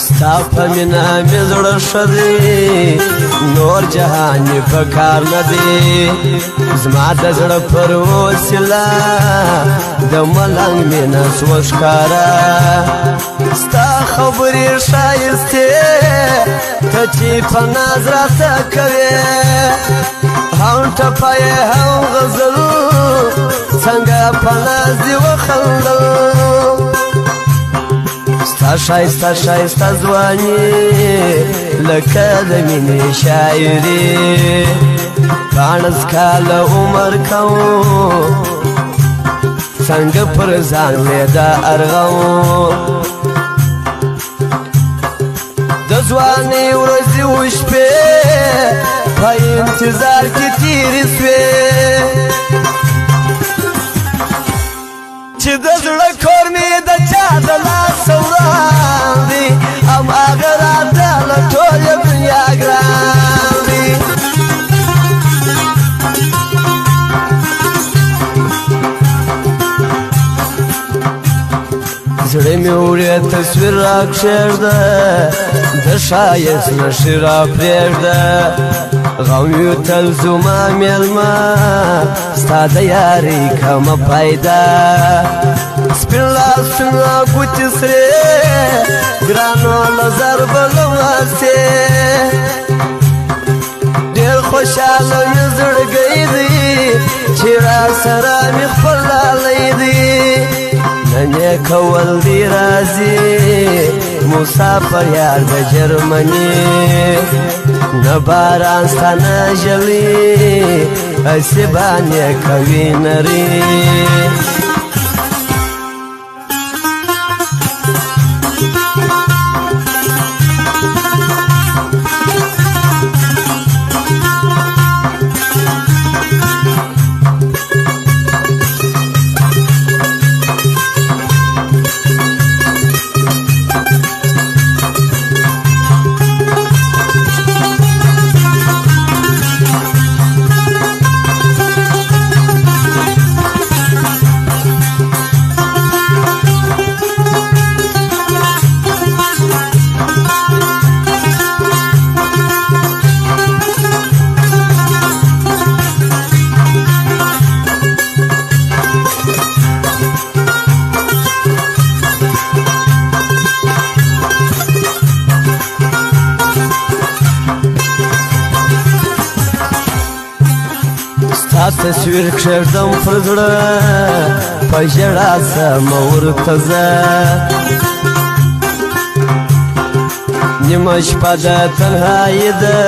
ستا په مینه مې زړه ښه دی نور جهان مې په کار نه دی زما د زړه پر وسیله د ملنګ مینه سوه ښکاره ستا خبرې ښایستې ته چې په ناز راته کوې هم ټپه یې هم غزل څنګه په ناز دې وخندل ستا ښایسته ښایسته ځواني لکه د مینې شاعري پاڼس کاله عمر کوم څنګه پر ځان مې دا ارغوم د ځوانۍ ورځې وشپې په انتظار کې تېرې سوې چې د زړه کور مې د چا د لاسه وړاندې هماغه راته له ټولې دنیا ګران دی زړه مې وړې تصویر راکښېږده د ښایست نښې راپرېږده غم یوتل زما مېلمه ستا د یارۍ کمه پیدا سپین لاسونه ګوتې سرې ګرانو له ضربه لمسې ډېر خوشحاله مې زړګی دی چې راسره مې خپل لالی دی نن یې کول دی راځي مسافر یار د جرمني نه باران ستا نه ژلي هسې باندې کوي نري ستا تصویر کښېږدم پر زړه په ژړا سمه ورته زه نیمه شپه د تنهایي ده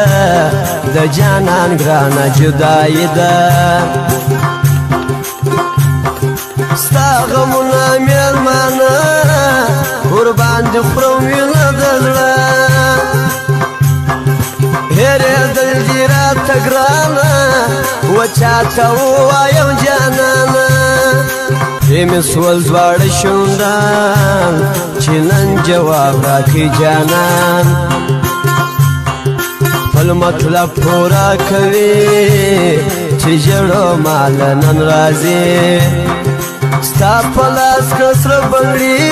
د جانان ګرانه جدایي ده ستا غمونه مېلمانه ورباندې خورم وینه د زړه هېرېدل دي راته ګرانه و چاته ووایم جانانه پرې مې سول دواړه شونډان چې نن جواب راکړي جانان خپل مطلب پوره کوي چې ژړو ماله نن راځي ستا په لاس که سره بنګړي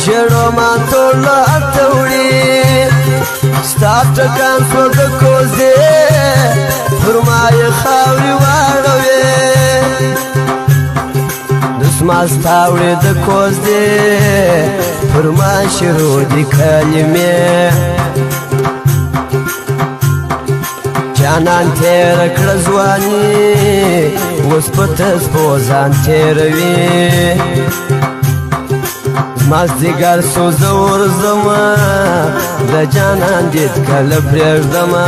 ژړو ما ټول له هټه وړي ستا ټکان سوه د کوزې پر ما یې خاورې واړوې دسمال ستا وړې د کوزدې پر ما شروع دي کلمې جانان تېره کړه ځواني اوس په تسپو ځان تېروي مازدیګر سو زه ورځمه د جانان دید کله پرېږدمه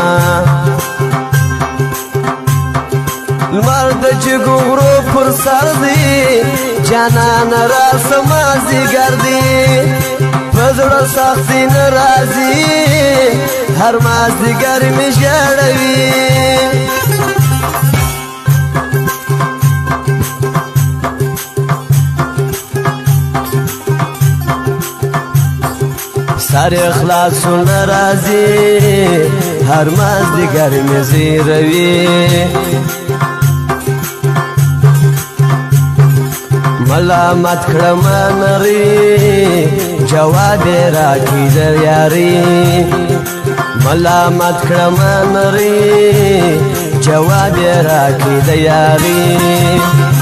لمر د جګو غرو پر سر دی جانانه راسه مازدیګر دی په زړه سختي نه راځي هر مازدیګر مې ژړوي سر اخلاصونه راځي هر مازدیګر مې زیروي ملامت کړم نری جواب راکړي د یاري ملامت کړم نری جواب راکړي د یاري